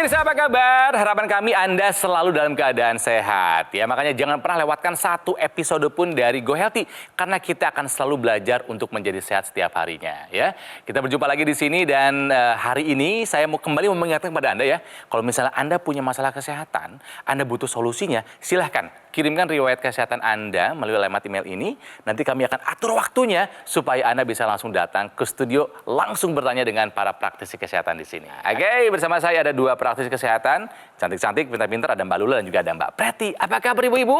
pemirsa, apa kabar? Harapan kami Anda selalu dalam keadaan sehat. Ya, makanya jangan pernah lewatkan satu episode pun dari Go Healthy karena kita akan selalu belajar untuk menjadi sehat setiap harinya. Ya, kita berjumpa lagi di sini dan hari ini saya mau kembali mengingatkan kepada Anda ya, kalau misalnya Anda punya masalah kesehatan, Anda butuh solusinya, silahkan kirimkan riwayat kesehatan Anda melalui alamat email ini. Nanti kami akan atur waktunya supaya Anda bisa langsung datang ke studio, langsung bertanya dengan para praktisi kesehatan di sini. Oke, bersama saya ada dua praktisi kesehatan, cantik-cantik, pintar-pintar, ada Mbak Lula dan juga ada Mbak Preti. Apa kabar Ibu-Ibu?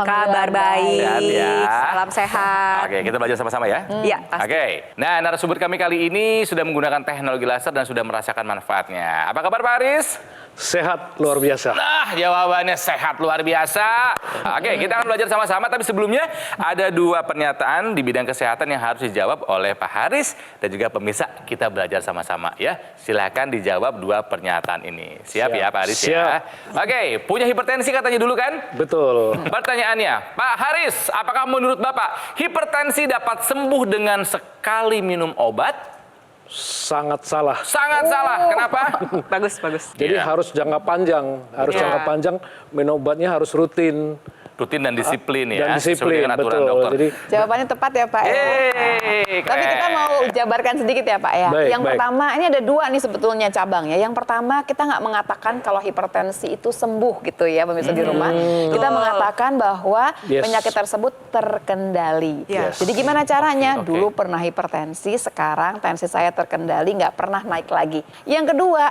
Kabar baik. Sehat ya. Salam sehat. Oke, kita belajar sama-sama ya. Iya, pasti. Oke, nah narasumber kami kali ini sudah menggunakan teknologi laser dan sudah merasakan manfaatnya. Apa kabar Pak Aris? Sehat luar biasa. Nah, jawabannya sehat luar biasa. Oke, kita akan belajar sama-sama, tapi sebelumnya ada dua pernyataan di bidang kesehatan yang harus dijawab oleh Pak Haris dan juga pemirsa. Kita belajar sama-sama ya. Silakan dijawab dua pernyataan ini. Siap ya Pak Haris ya? Siap. Oke, punya hipertensi katanya dulu kan? Betul. Pertanyaannya, Pak Haris, apakah menurut Bapak hipertensi dapat sembuh dengan sekali minum obat? Sangat salah. Sangat salah. Kenapa? Bagus, bagus. Jadi Iya. harus jangka panjang. Harus Iya. jangka panjang, minum obatnya harus rutin. Rutin dan disiplin ya. Dan sesuai disiplin, dengan aturan betul. dokter. Jadi Jawabannya tepat ya Pak ya. Tapi kita mau jabarkan sedikit ya Pak ya. Baik, Yang baik. pertama, ini ada dua nih sebetulnya cabangnya. Yang pertama, kita nggak mengatakan kalau hipertensi itu sembuh gitu ya pemirsa di rumah. Kita mengatakan bahwa Yes. penyakit tersebut terkendali. Yes. Jadi gimana caranya? Oke. Dulu pernah hipertensi, sekarang tensi saya terkendali, nggak pernah naik lagi. Yang kedua,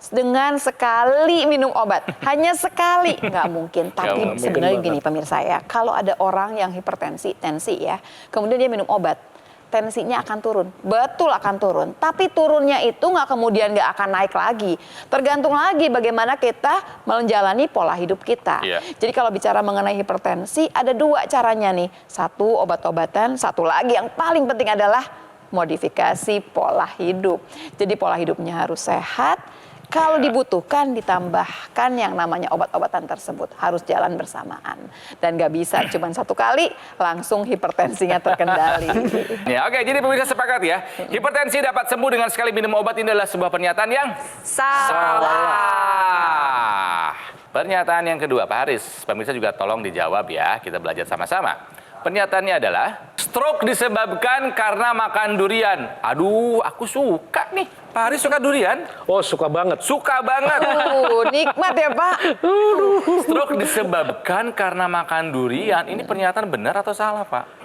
dengan sekali minum obat, hanya sekali, nggak mungkin. Tapi mungkin sebenarnya banget. gini pemirsa ya, kalau ada orang yang hipertensi, tensi ya, kemudian dia minum obat, tensinya akan turun, betul akan turun. Tapi turunnya itu nggak kemudian nggak akan naik lagi. Tergantung lagi bagaimana kita menjalani pola hidup kita. Iya. Jadi kalau bicara mengenai hipertensi, ada dua caranya nih. Satu obat-obatan, satu lagi yang paling penting adalah modifikasi pola hidup. Jadi pola hidupnya harus sehat. Kalau dibutuhkan ditambahkan yang namanya obat-obatan tersebut harus jalan bersamaan dan nggak bisa cuma satu kali langsung hipertensinya terkendali. Ya, oke, jadi pemirsa sepakat ya. Hipertensi dapat sembuh dengan sekali minum obat, ini adalah sebuah pernyataan yang salah. Pernyataan yang kedua, Pak Haris, pemirsa juga tolong dijawab ya. Kita belajar sama-sama. Pernyataannya adalah stroke disebabkan karena makan durian. Aduh, aku suka nih. Pak Haris suka durian? oh suka banget. Suka banget. Nikmat ya Pak. Stroke disebabkan karena makan durian. Ini pernyataan benar atau salah, Pak?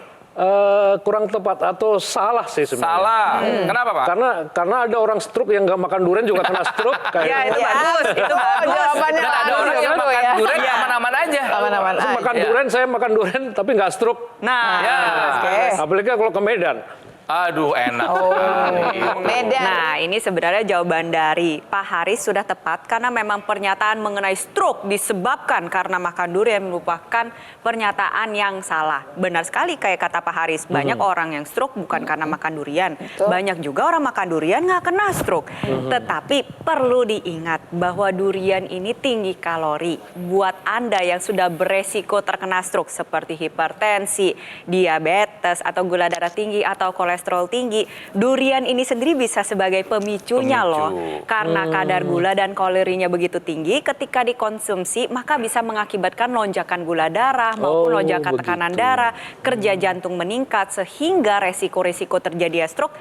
Kurang tepat atau salah sih sebenarnya. Salah. Kenapa, Pak? Karena ada orang stroke yang nggak makan durian juga kena stroke. Iya, itu bagus. Itu bagus. Jawabannya Dan ada orang yang langsung makan ya. durian aman-aman aja. Aman-aman aja. Makan Iya. durian, saya makan durian tapi nggak stroke. Nah, Ya. Oke. Apalagi kalau ke Medan. Aduh, enak sekali. Medan. Nah, ini sebenarnya jawaban dari Pak Haris sudah tepat karena memang pernyataan mengenai stroke disebabkan karena makan durian merupakan pernyataan yang salah. Benar sekali kayak kata Pak Haris, banyak orang yang stroke bukan karena makan durian. Betul. Banyak juga orang makan durian nggak kena stroke. Tetapi perlu diingat bahwa durian ini tinggi kalori. Buat Anda yang sudah beresiko terkena stroke seperti hipertensi, diabetes, atau gula darah tinggi, atau kolesterol tinggi, durian ini sendiri bisa sebagai pemicunya Pemicu. loh. Karena kadar gula dan kalorinya begitu tinggi, ketika dikonsumsi maka bisa mengakibatkan lonjakan gula darah maupun Oh, lonjakan tekanan begitu. darah, kerja jantung meningkat sehingga resiko-resiko terjadi stroke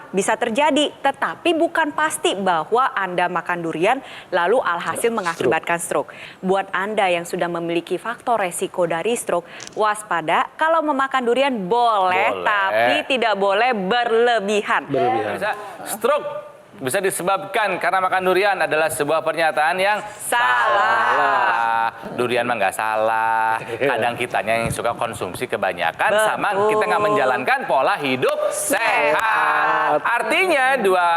bisa terjadi. Tetapi bukan pasti bahwa Anda makan durian lalu alhasil mengakibatkan stroke. Buat Anda yang sudah memiliki faktor resiko dari stroke, waspada kalau memakan durian boleh. Tapi tidak boleh berlebihan. Bisa stroke bisa disebabkan karena makan durian adalah sebuah pernyataan yang salah. Durian mah nggak salah. Kadang kitanya yang suka konsumsi kebanyakan sama kita nggak menjalankan pola hidup sehat. Artinya dua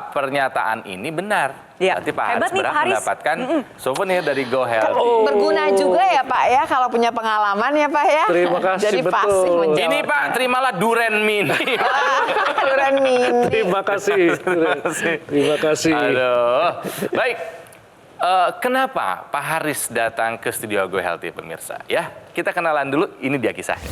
pernyataan ini benar. Ya. Berarti Pak Hebat Haris nih, berhak Pak Haris. mendapatkan souvenir dari Go Healthy. Berguna juga ya Pak ya kalau punya pengalaman ya Pak ya. Terima kasih, Jadi betul. pasti menjawab. Ini Pak, terimalah duren mini. Durian mini. Terima kasih. Terima kasih. Aduh. Baik. Kenapa Pak Haris datang ke studio Go Healthy pemirsa? Ya, kita kenalan dulu. Ini dia kisahnya.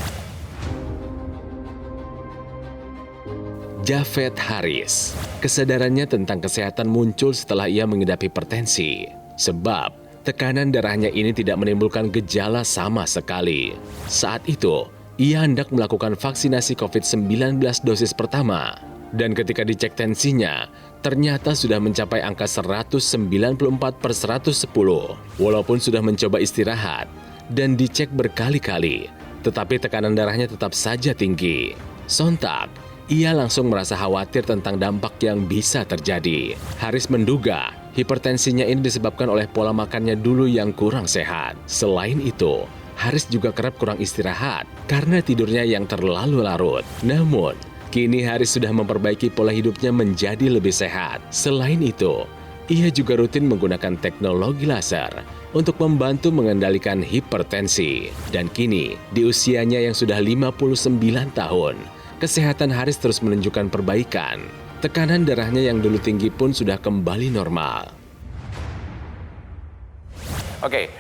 Javed Haris. Kesadarannya tentang kesehatan muncul setelah ia mengidap hipertensi. Sebab tekanan darahnya ini tidak menimbulkan gejala sama sekali. Saat itu, ia hendak melakukan vaksinasi COVID-19 dosis pertama. Dan ketika dicek tensinya, ternyata sudah mencapai angka 194/110. Walaupun sudah mencoba istirahat dan dicek berkali-kali, tetapi tekanan darahnya tetap saja tinggi. Sontak, ia langsung merasa khawatir tentang dampak yang bisa terjadi. Haris menduga hipertensinya ini disebabkan oleh pola makannya dulu yang kurang sehat. Selain itu, Haris juga kerap kurang istirahat karena tidurnya yang terlalu larut. Namun, kini Haris sudah memperbaiki pola hidupnya menjadi lebih sehat. Selain itu, ia juga rutin menggunakan teknologi laser untuk membantu mengendalikan hipertensi. Dan kini, di usianya yang sudah 59 tahun, kesehatan Haris terus menunjukkan perbaikan. Tekanan darahnya yang dulu tinggi pun sudah kembali normal. Oke,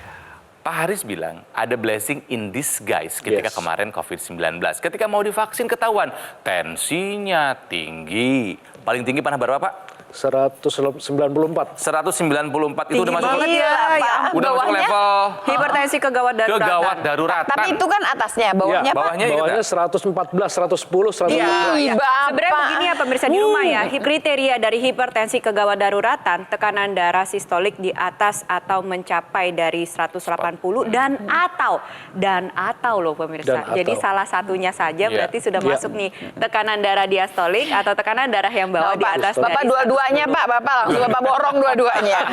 Pak Haris bilang ada blessing in disguise ketika Yes. kemarin COVID-19. Ketika mau divaksin ketahuan tensinya tinggi. Paling tinggi pernah berapa, Pak? 194. 194 itu udah masuk banget Gila, ya, Pak. ya. udah masuk Bawahnya? level Hipertensi kegawat daruratan. kegawat daruratan. Tapi itu kan atasnya, bawahnya Ya, Pak. bawahnya itu Bawahnya 114, 110, 114. Iya. Bapak. Sebenarnya begini ya pemirsa di rumah ya, kriteria dari hipertensi kegawat daruratan, tekanan darah sistolik di atas atau mencapai dari 180 dan atau loh pemirsa. Dan Jadi atau. salah satunya saja Iya. berarti sudah Iya. masuk nih tekanan darah diastolik atau tekanan darah yang bawah di atas Bapak dari dua-duanya Pak, Bapak langsung Bapak borong dua-duanya.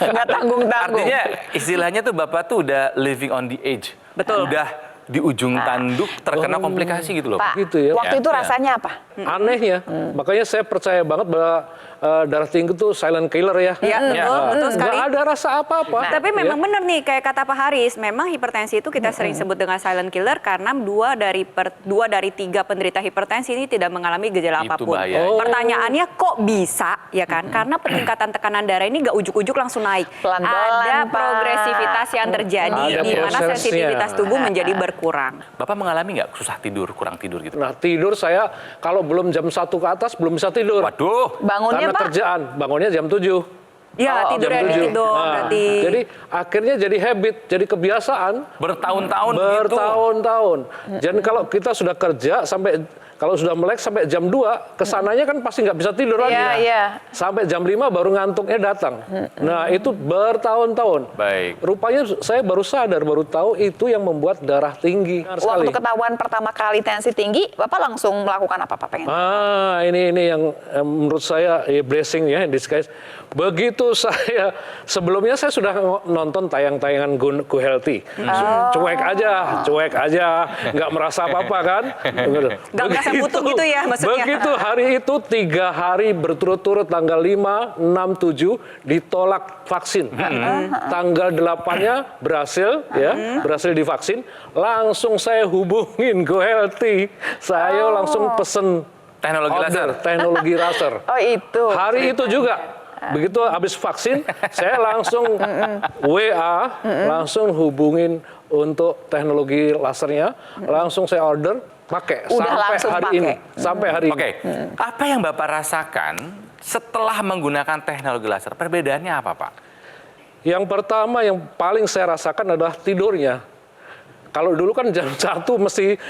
Nggak tanggung-tanggung. Artinya istilahnya tuh Bapak tuh udah living on the edge. Betul. Udah di ujung tanduk terkena komplikasi gitu loh. Pak, Gitu ya. waktu itu Ya. rasanya apa? Anehnya, makanya saya percaya banget bahwa darah tinggi itu silent killer ya. Iya, betul sekali. Nggak ada rasa apa-apa. Tapi memang Ya. benar nih kayak kata Pak Haris, memang hipertensi itu kita sering sebut dengan silent killer karena dua dari tiga penderita hipertensi ini tidak mengalami gejala Itu apapun. bahaya. Oh. Pertanyaannya kok bisa ya kan? Karena peningkatan tekanan darah ini nggak ujuk-ujuk langsung naik. Pelan-pelan, Ada Pak. progresivitas yang terjadi Ada di mana prosesnya. sensitivitas tubuh menjadi berkurang. Bapak mengalami nggak susah tidur, kurang tidur gitu? Nah, tidur saya kalau belum jam 1 ke atas belum bisa tidur. Waduh, Bangunnya Karena Pak? kerjaan, bangunnya jam 7. Ya, Oh, tidurnya Jam dikit 7. dong Nah, berarti. jadi akhirnya jadi habit, jadi kebiasaan. bertahun-tahun begitu. Bertahun-tahun. Jadi kalau kita sudah kerja kalau sudah melek sampai jam 2, kesananya kan pasti nggak bisa tidur lagi. Iya, iya. Sampai jam 5 baru ngantuknya datang. Nah, itu bertahun-tahun. Baik. Rupanya saya baru sadar, baru tahu itu yang membuat darah tinggi. Benar sekali. Waktu ketahuan pertama kali tensi tinggi, Bapak langsung melakukan apa Pak pengen? Ini yang menurut saya blessing ya in disguise. Begitu saya sebelumnya saya sudah nonton tayangan-tayangan Go Healthy. Cuek aja, nggak merasa apa-apa kan? Nggak merasa butuh gitu ya maksudnya. Begitu hari itu 3 hari berturut-turut tanggal 5, 6, 7 ditolak vaksin. Tanggal 8-nya berhasil divaksin. Langsung saya hubungin Go Healthy. Saya langsung pesen Teknologi laser. teknologi laser. Oh itu. Hari itu juga. Begitu habis vaksin, saya langsung WA, langsung hubungin untuk teknologi lasernya, langsung saya order, pakai Udah sampai langsung hari pakai. ini. Sampai hari Oke, ini. apa yang Bapak rasakan setelah menggunakan teknologi laser? Perbedaannya apa, Pak? Yang pertama yang paling saya rasakan adalah tidurnya. Kalau dulu kan jam 1 mesti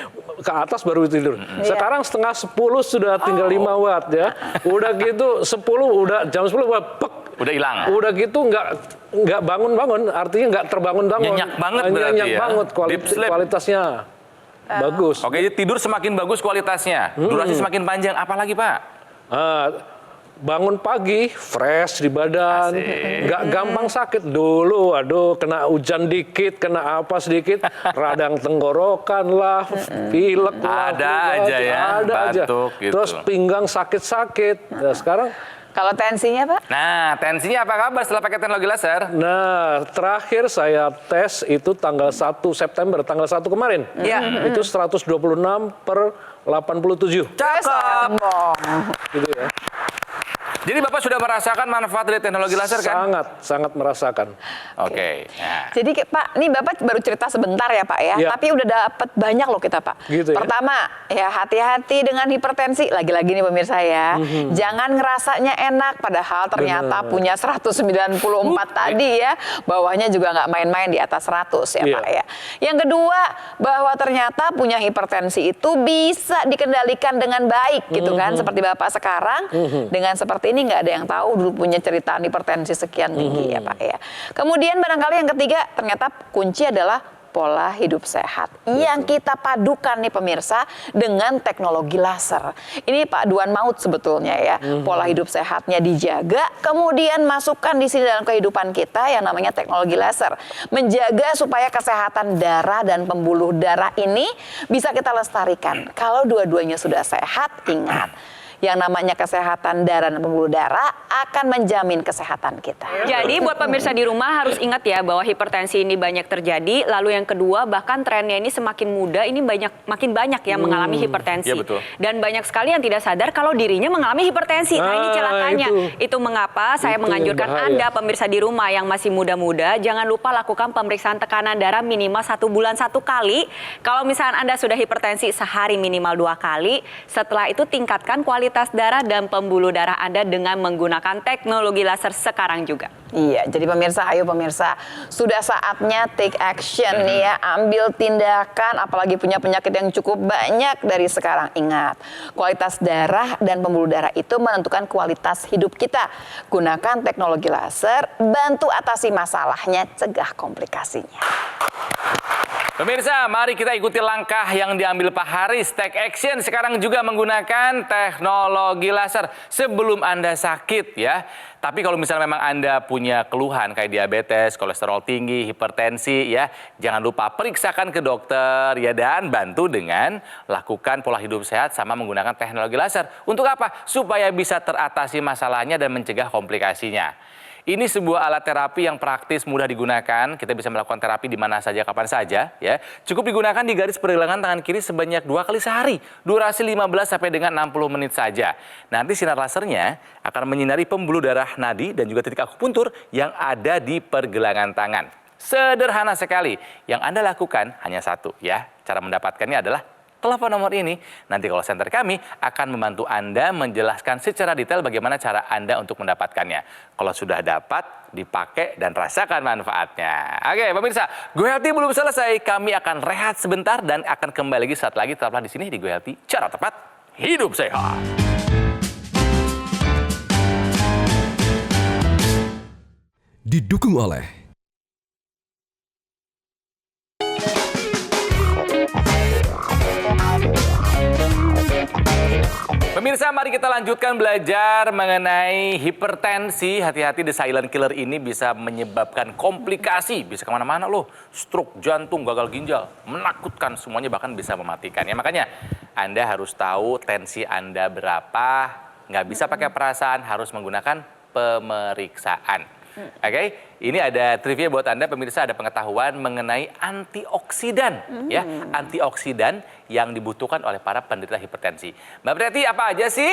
ke atas baru tidur. Sekarang setengah 10 sudah tinggal 5 watt ya. Udah gitu 10 udah jam 10 watt pek. Udah hilang. Udah gitu nggak bangun-bangun, artinya nggak terbangun-bangun. Nyenyak banget berarti Nyenyak ya? banget Deep sleep. kualitasnya. Bagus. Oke, jadi tidur semakin bagus kualitasnya, durasi semakin panjang. Apalagi, Pak? Bangun pagi, fresh di badan, Asik. nggak gampang sakit dulu. Aduh, kena hujan dikit, kena apa sedikit, radang tenggorokan lah, pilek lah. Ada aja ya, ada aja. batuk gitu. Terus pinggang sakit-sakit. Nah, sekarang, Kalau tensinya Pak? Nah, tensinya apa kabar setelah pakai teknologi laser? terakhir saya tes itu tanggal 1 September, tanggal 1 kemarin. Iya. Itu 126/87. Cakep. Sombong. Gitu ya. Jadi Bapak sudah merasakan manfaat dari teknologi laser kan? Sangat merasakan. Oke. Nah. Jadi Pak, ini Bapak baru cerita sebentar ya Pak ya, Ya. tapi udah dapat banyak loh kita Pak. Gitu ya. Pertama, ya hati-hati dengan hipertensi. Lagi-lagi nih pemirsa ya, jangan ngerasanya enak padahal ternyata Bener. punya 194 tadi ya, bawahnya juga nggak main-main di atas 100 ya Iya. Pak ya. Yang kedua, bahwa ternyata punya hipertensi itu bisa dikendalikan dengan baik gitu kan, seperti Bapak sekarang dengan seperti ini nggak ada yang tahu dulu punya cerita hipertensi sekian tinggi ya Pak ya. Kemudian barangkali yang ketiga ternyata kunci adalah pola hidup sehat yang kita padukan nih pemirsa dengan teknologi laser. Ini paduan maut sebetulnya ya. Pola hidup sehatnya dijaga, kemudian masukkan di sini dalam kehidupan kita yang namanya teknologi laser. Menjaga supaya kesehatan darah dan pembuluh darah ini bisa kita lestarikan. Kalau dua-duanya sudah sehat, ingat, yang namanya kesehatan darah dan pembuluh darah akan menjamin kesehatan kita. Jadi buat pemirsa di rumah harus ingat ya bahwa hipertensi ini banyak terjadi. Lalu yang kedua bahkan trennya ini semakin muda ini makin banyak yang mengalami hipertensi. Iya, betul. Dan banyak sekali yang tidak sadar kalau dirinya mengalami hipertensi. Nah ini celakanya. Itu mengapa saya Itu menganjurkan bahaya. Anda pemirsa di rumah yang masih muda-muda jangan lupa lakukan pemeriksaan tekanan darah minimal 1 bulan 1 kali. Kalau misalnya Anda sudah hipertensi sehari minimal 2 kali. Setelah itu tingkatkan kualitas darah dan pembuluh darah Anda dengan menggunakan teknologi laser sekarang juga. Iya, jadi pemirsa, ayo pemirsa, sudah saatnya take action nih ya, ambil tindakan, apalagi punya penyakit yang cukup banyak dari sekarang. Ingat, kualitas darah dan pembuluh darah itu menentukan kualitas hidup kita. Gunakan teknologi laser, bantu atasi masalahnya, cegah komplikasinya. Pemirsa, mari kita ikuti langkah yang diambil Pak Haris. Take action sekarang juga menggunakan teknologi laser sebelum Anda sakit ya. Tapi kalau misalnya memang Anda punya keluhan kayak diabetes, kolesterol tinggi, hipertensi ya, jangan lupa periksakan ke dokter ya dan bantu dengan lakukan pola hidup sehat sama menggunakan teknologi laser. Untuk apa? Supaya bisa teratasi masalahnya dan mencegah komplikasinya. Ini sebuah alat terapi yang praktis, mudah digunakan. Kita bisa melakukan terapi di mana saja, kapan saja. Ya. Cukup digunakan di garis pergelangan tangan kiri sebanyak 2 kali sehari. Durasi 15 sampai dengan 60 menit saja. Nanti sinar lasernya akan menyinari pembuluh darah nadi dan juga titik akupuntur yang ada di pergelangan tangan. Sederhana sekali. Yang Anda lakukan hanya satu ya. Cara mendapatkannya adalah telepon nomor ini. Nanti call center kami akan membantu Anda menjelaskan secara detail bagaimana cara Anda untuk mendapatkannya. Kalau sudah dapat, dipakai dan rasakan manfaatnya. Oke, pemirsa, Go Healthy belum selesai. Kami akan rehat sebentar dan akan kembali lagi saat lagi. Tetaplah di sini di Go Healthy. Cara tepat, hidup sehat. Didukung oleh Pemirsa, mari kita lanjutkan belajar mengenai hipertensi. Hati-hati, the silent killer ini bisa menyebabkan komplikasi. Bisa kemana-mana loh. Stroke, jantung, gagal ginjal. Menakutkan, semuanya bahkan bisa mematikan. Ya, makanya Anda harus tahu tensi Anda berapa. Nggak bisa pakai perasaan, harus menggunakan pemeriksaan. Oke, ini ada trivia buat Anda pemirsa, ada pengetahuan mengenai antioksidan ya, antioksidan yang dibutuhkan oleh para penderita hipertensi. Mbak Preti, apa aja sih?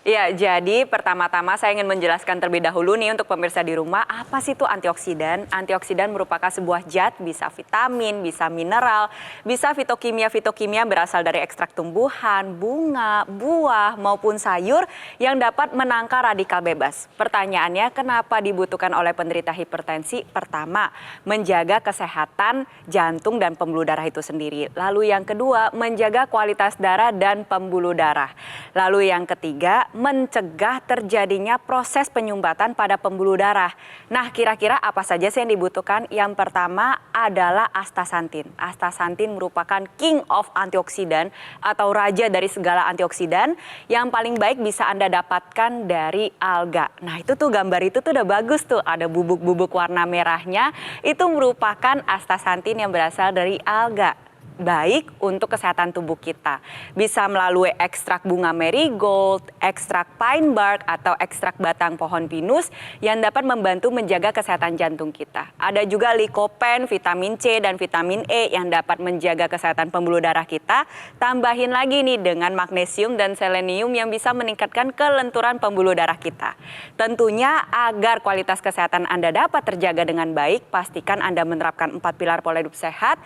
Ya, jadi pertama-tama saya ingin menjelaskan terlebih dahulu nih untuk pemirsa di rumah, apa sih itu antioksidan? Antioksidan merupakan sebuah zat, bisa vitamin, bisa mineral, bisa fitokimia berasal dari ekstrak tumbuhan, bunga, buah, maupun sayur yang dapat menangkal radikal bebas. Pertanyaannya, kenapa dibutuhkan oleh penderita hipertensi? Pertama, menjaga kesehatan jantung dan pembuluh darah itu sendiri. Lalu yang kedua, menjaga kualitas darah dan pembuluh darah. Lalu yang ketiga, mencegah terjadinya proses penyumbatan pada pembuluh darah. Nah, kira-kira apa saja sih yang dibutuhkan? Yang pertama adalah astaxanthin. Astaxanthin merupakan king of antioksidan atau raja dari segala antioksidan yang paling baik bisa Anda dapatkan dari alga. Nah, itu tuh gambar itu tuh udah bagus tuh. Ada bubuk-bubuk warna merahnya. Itu merupakan astaxanthin yang berasal dari alga. baik untuk kesehatan tubuh kita. Bisa melalui ekstrak bunga marigold, ekstrak pine bark, atau ekstrak batang pohon pinus yang dapat membantu menjaga kesehatan jantung kita. Ada juga lycopene, vitamin C, dan vitamin E yang dapat menjaga kesehatan pembuluh darah kita. Tambahin lagi nih dengan magnesium dan selenium yang bisa meningkatkan kelenturan pembuluh darah kita. Tentunya agar kualitas kesehatan Anda dapat terjaga dengan baik, pastikan Anda menerapkan 4 pilar pola hidup sehat,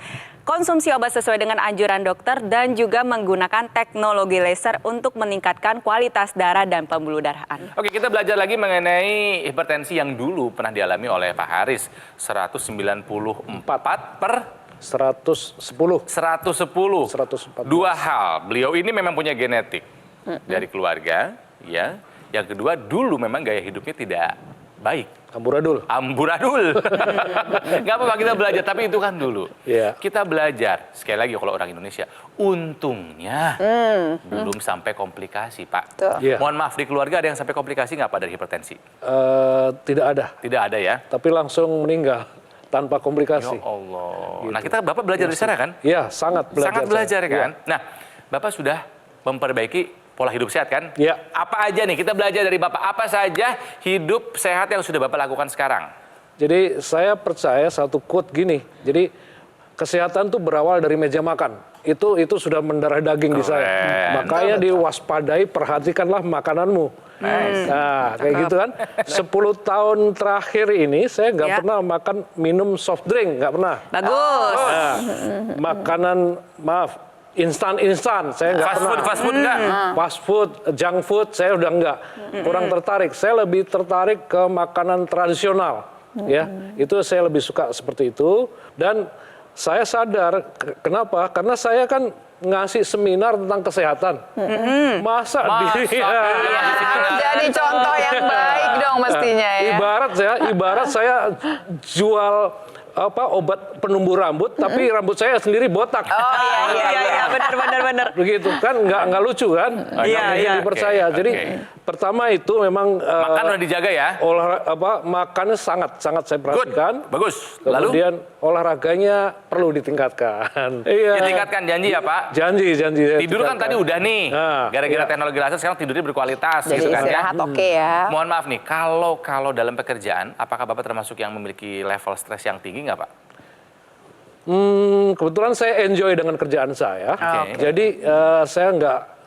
konsumsi obat sesuai dengan anjuran dokter, dan juga menggunakan teknologi laser untuk meningkatkan kualitas darah dan pembuluh darah Anda. Oke, kita belajar lagi mengenai hipertensi yang dulu pernah dialami oleh Pak Haris. 194 per 110. 110. Dua hal. Beliau ini memang punya genetik dari keluarga, ya. Yang kedua, dulu memang gaya hidupnya tidak baik. Amburadul. Nggak apa-apa kita belajar, tapi itu kan dulu. Iya. Kita belajar, sekali lagi kalau orang Indonesia, untungnya belum sampai komplikasi, Pak. Tuh. Iya. Mohon maaf, di keluarga ada yang sampai komplikasi nggak, Pak, dari hipertensi? Tidak ada, Tidak ada ya? tapi langsung meninggal tanpa Ya komplikasi. Allah. Nah, kita Bapak belajar dari sana kan? Iya, sangat belajar. Sangat belajar saya. kan? Nah, Bapak sudah memperbaiki pola hidup sehat kan? Iya. Apa aja nih, kita belajar dari Bapak, apa saja hidup sehat yang sudah Bapak lakukan sekarang? Jadi saya percaya satu quote gini. Jadi kesehatan tuh berawal dari meja makan. Itu sudah mendarah daging di saya. Keren. Makanya diwaspadai, perhatikanlah makananmu. Nah, kayak gitu kan. 10 tahun terakhir ini saya nggak Ya. pernah makan minum soft drink, nggak pernah. Bagus. Nah, makanan instan saya nggak pernah. Fast food enggak? Fast food, junk food, saya udah enggak. Kurang tertarik. Saya lebih tertarik ke makanan tradisional. Ya, itu saya lebih suka seperti itu. Dan saya sadar, kenapa? Karena saya kan ngasih seminar tentang kesehatan. Masa Jadi contoh yang baik dong mestinya ya. Ibarat saya jual obat penumbuh rambut, tapi rambut saya sendiri botak. Oh iya, benar. Begitu kan, nggak lucu kan? Iya, Nggak iya. dipercaya. Oke, Jadi oke. pertama itu memang Makan udah dijaga ya? makannya sangat saya Good, perhatikan. bagus. Lalu? Kemudian olahraganya perlu ditingkatkan. Iya. Ditingkatkan, janji ya Pak? Janji. Tidur kan tadi udah nih, Nah, gara-gara iya. teknologi laser sekarang tidurnya berkualitas Jadi gitu kan ya. istirahat oke ya. Mohon maaf nih, kalau dalam pekerjaan, apakah Bapak termasuk yang memiliki level stres yang tinggi nggak Pak? Kebetulan saya enjoy dengan kerjaan saya. Oke. Jadi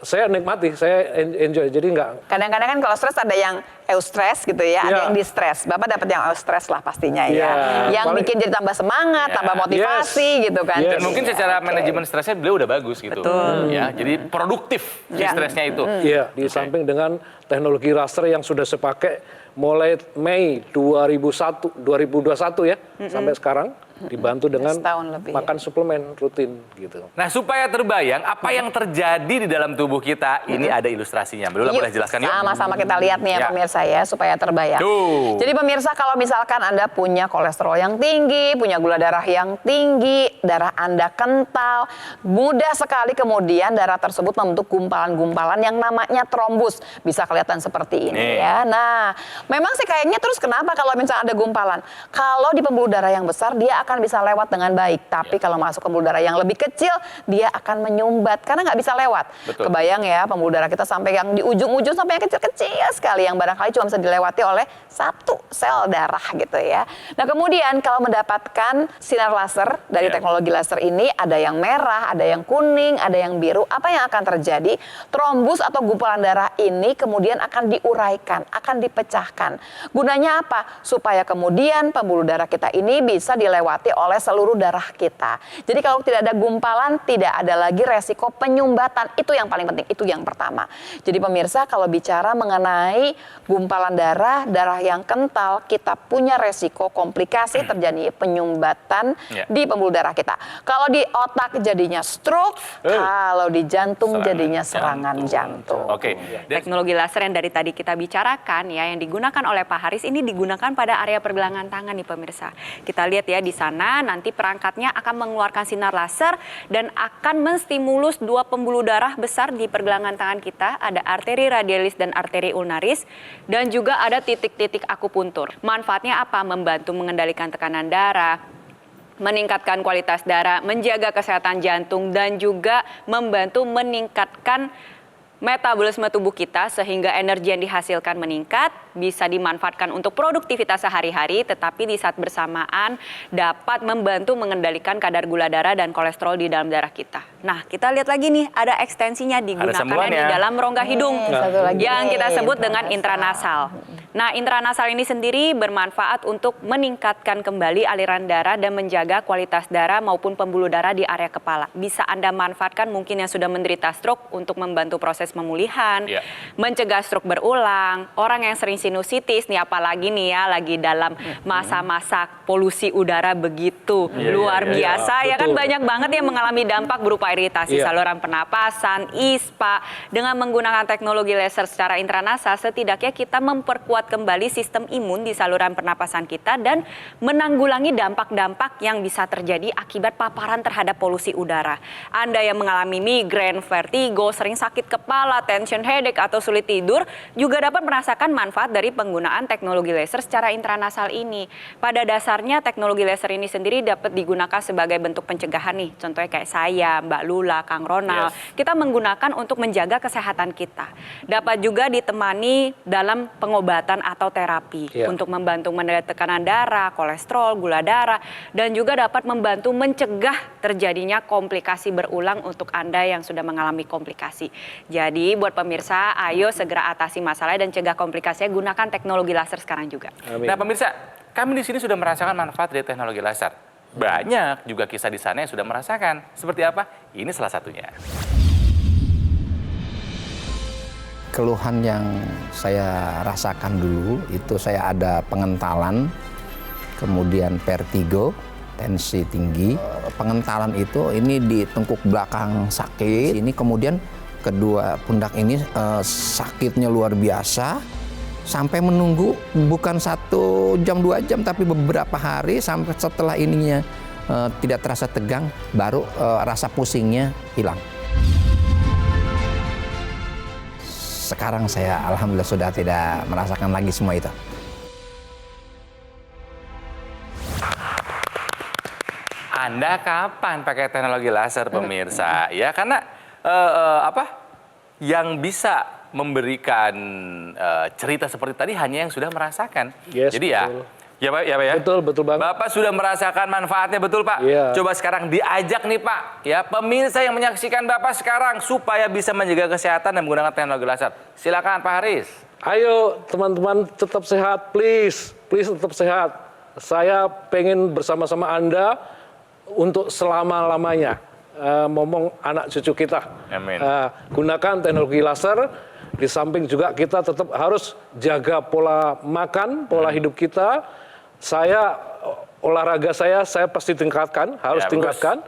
saya nikmati, saya enjoy. Jadi nggak. Kadang-kadang kan kalau stres ada yang eustress gitu ya, ada Iya. yang distress. Bapak dapat yang eustress lah pastinya ya. Iya. Yang Paling- bikin jadi tambah semangat, Iya. tambah motivasi gitu kan. Yes. Dan mungkin secara Oke. manajemen stresnya beliau udah bagus gitu. Betul. Ya, jadi produktif si Ya. stresnya itu. Iya, di samping dengan teknologi laser yang sudah saya pakai mulai Mei 2021 ya, sampai sekarang dibantu dengan Setahun lebih, makan suplemen rutin gitu. Nah, supaya terbayang apa yang terjadi di dalam tubuh kita, ini ada ilustrasinya. Beliau boleh jelaskan yuk. Sama-sama kita lihat nih ya Ya. pemirsa ya, supaya terbayang. Tuh. Jadi pemirsa, kalau misalkan Anda punya kolesterol yang tinggi, punya gula darah yang tinggi, darah Anda kental, mudah sekali kemudian darah tersebut membentuk gumpalan-gumpalan yang namanya trombus. Bisa kelihatan seperti ini Nih. ya. Nah, memang sih kayaknya terus kenapa kalau misalnya ada gumpalan? Kalau di pembuluh darah yang besar, dia akan bisa lewat dengan baik. Tapi kalau masuk pembuluh darah yang lebih kecil, dia akan menyumbat karena nggak bisa lewat. Betul. Kebayang ya, pembuluh darah kita sampai yang di ujung-ujung sampai yang kecil-kecil sekali, yang barangkali cuma bisa dilewati oleh satu sel darah gitu ya. Nah, kemudian kalau mendapatkan sinar laser dari Ya. teknologi laser ini, ada yang merah, ada yang kuning, ada yang biru. Apa yang akan terjadi? Trombus atau gumpalan darah ini kemudian akan diuraikan, akan dipecahkan. Gunanya apa? Supaya kemudian pembuluh darah kita ini bisa dilewati oleh seluruh darah kita. Jadi kalau tidak ada gumpalan, tidak ada lagi resiko penyumbatan. Itu yang paling penting, itu yang pertama. Jadi pemirsa, kalau bicara mengenai gumpalan darah yang kental, kita punya resiko komplikasi terjadi penyumbatan Ya. di pembuluh darah kita. Kalau di otak jadinya stroke, kalau di jantung Serangan jadinya serangan jantung. Oke. Dan Teknologi laser yang dari tadi kita bicarakan ya, yang digunakan oleh Pak Haris ini digunakan pada area pergelangan tangan nih pemirsa. Kita lihat ya di sana nanti perangkatnya akan mengeluarkan sinar laser dan akan menstimulus dua pembuluh darah besar di pergelangan tangan kita. Ada arteri radialis dan arteri ulnaris dan juga ada titik-titik akupuntur. Manfaatnya apa? Membantu mengendalikan tekanan darah, meningkatkan kualitas darah, menjaga kesehatan jantung, dan juga membantu meningkatkan metabolisme tubuh kita sehingga energi yang dihasilkan meningkat, bisa dimanfaatkan untuk produktivitas sehari-hari, tetapi di saat bersamaan dapat membantu mengendalikan kadar gula darah dan kolesterol di dalam darah kita. Nah, kita lihat lagi nih, ada ekstensinya digunakan di dalam rongga hidung satu lagi yang nih, kita sebut dengan intranasal. intranasal. Nah, intranasal ini sendiri bermanfaat untuk meningkatkan kembali aliran darah dan menjaga kualitas darah maupun pembuluh darah di area kepala. Bisa Anda manfaatkan mungkin yang sudah menderita stroke untuk membantu proses pemulihan, mencegah stroke berulang, orang yang sering sinusitis, nih apalagi nih ya, lagi dalam masa-masa polusi udara begitu luar biasa, ya kan betul. banyak banget yang mengalami dampak berupa iritasi saluran pernapasan, ISPA. Dengan menggunakan teknologi laser secara intranasal, setidaknya kita memperkuat kembali sistem imun di saluran pernapasan kita dan menanggulangi dampak-dampak yang bisa terjadi akibat paparan terhadap polusi udara. Anda yang mengalami migrain, vertigo, sering sakit kepala, tension headache, atau sulit tidur juga dapat merasakan manfaat dari penggunaan teknologi laser secara intranasal ini. Pada dasarnya teknologi laser ini sendiri dapat digunakan sebagai bentuk pencegahan nih. Contohnya kayak saya, Mbak Lula, Kang Ronald. Kita menggunakan untuk menjaga kesehatan kita. Dapat juga ditemani dalam pengobatan atau terapi untuk membantu menurunkan tekanan darah, kolesterol, gula darah, dan juga dapat membantu mencegah terjadinya komplikasi berulang untuk Anda yang sudah mengalami komplikasi. Jadi buat pemirsa, ayo segera atasi masalah dan cegah komplikasinya, gunakan teknologi laser sekarang juga. Amin. Nah pemirsa, kami di sini sudah merasakan manfaat dari teknologi laser. Banyak juga kisah di sana yang sudah merasakan. Seperti apa? Ini salah satunya. Keluhan yang saya rasakan dulu itu saya ada pengentalan, kemudian vertigo, tensi tinggi. Pengentalan itu ini di tengkuk belakang sakit. Ini kemudian kedua pundak ini sakitnya luar biasa. Sampai menunggu bukan 1 jam 2 jam tapi beberapa hari sampai setelah ininya tidak terasa tegang baru rasa pusingnya hilang. Sekarang saya alhamdulillah sudah tidak merasakan lagi semua itu. Anda kapan pakai teknologi laser pemirsa? Ya karena yang bisa memberikan cerita seperti tadi hanya yang sudah merasakan. Yes, jadi betul. ya Pak ya. Betul banget. Bapak sudah merasakan manfaatnya, betul Pak? Iya. Coba sekarang diajak nih Pak, ya pemirsa yang menyaksikan Bapak sekarang supaya bisa menjaga kesehatan dan menggunakan teknologi laser. Silakan Pak Haris. Ayo teman-teman tetap sehat, please tetap sehat. Saya pengen bersama-sama Anda untuk selama-lamanya. Ngomong anak cucu kita. Amin. Gunakan teknologi laser. Di samping juga kita tetap harus jaga pola makan, pola hidup kita. Olahraga saya pasti tingkatkan, harus tingkatkan.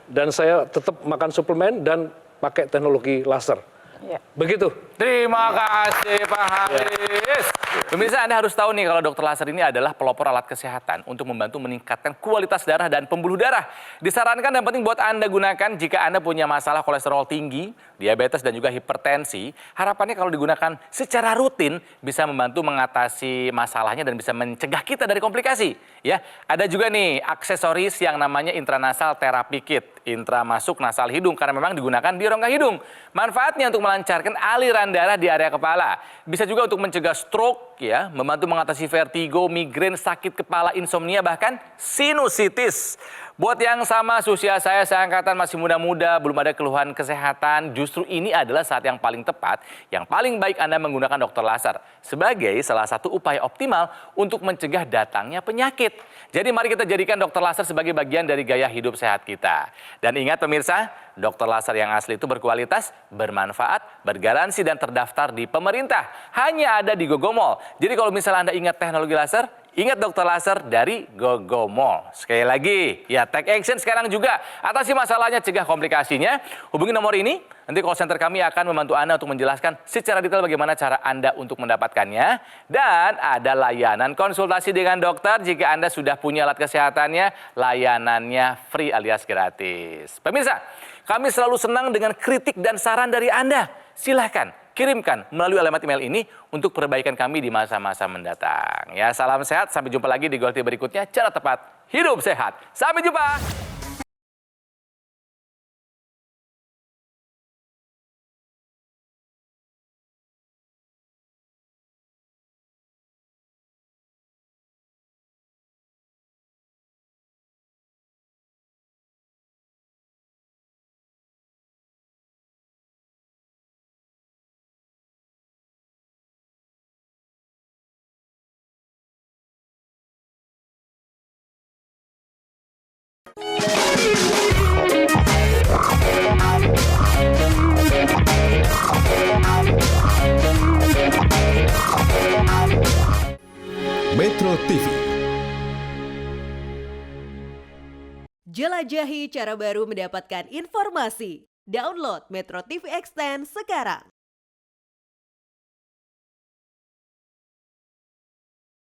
Dan saya tetap makan suplemen dan pakai teknologi laser. Ya. Begitu. Terima kasih Pak Haris. Pemirsa, Anda harus tahu nih kalau dokter laser ini adalah pelopor alat kesehatan untuk membantu meningkatkan kualitas darah dan pembuluh darah. Disarankan dan penting buat Anda gunakan jika Anda punya masalah kolesterol tinggi, diabetes dan juga hipertensi. Harapannya kalau digunakan secara rutin bisa membantu mengatasi masalahnya dan bisa mencegah kita dari komplikasi. Ya, ada juga nih aksesoris yang namanya intranasal therapy kit. Intra masuk nasal hidung karena memang digunakan di rongga hidung. Manfaatnya untuk melancarkan aliran darah di area kepala. Bisa juga untuk mencegah stroke, ya, membantu mengatasi vertigo, migrain, sakit kepala, insomnia, bahkan sinusitis. Buat yang sama usia saya angkatan masih muda-muda, belum ada keluhan kesehatan, justru ini adalah saat yang paling tepat, yang paling baik Anda menggunakan dokter laser sebagai salah satu upaya optimal untuk mencegah datangnya penyakit. Jadi mari kita jadikan dokter laser sebagai bagian dari gaya hidup sehat kita. Dan ingat pemirsa, dokter laser yang asli itu berkualitas, bermanfaat, bergaransi dan terdaftar di pemerintah. Hanya ada di Gogomall. Jadi kalau misalnya Anda ingat teknologi laser, ingat dokter laser dari Gogomall. Sekali lagi, ya take action sekarang juga. Atasi masalahnya, cegah komplikasinya. Hubungi nomor ini, nanti call center kami akan membantu Anda untuk menjelaskan secara detail bagaimana cara Anda untuk mendapatkannya. Dan ada layanan konsultasi dengan dokter jika Anda sudah punya alat kesehatannya, layanannya free alias gratis. Pemirsa, kami selalu senang dengan kritik dan saran dari Anda. Silahkan kirimkan melalui alamat email ini untuk perbaikan kami di masa-masa mendatang. Ya, salam sehat, sampai jumpa lagi di Goal berikutnya. Cara tepat hidup sehat. Sampai jumpa. Metro TV. Jelajahi cara baru mendapatkan informasi. Download Metro TV Extend sekarang.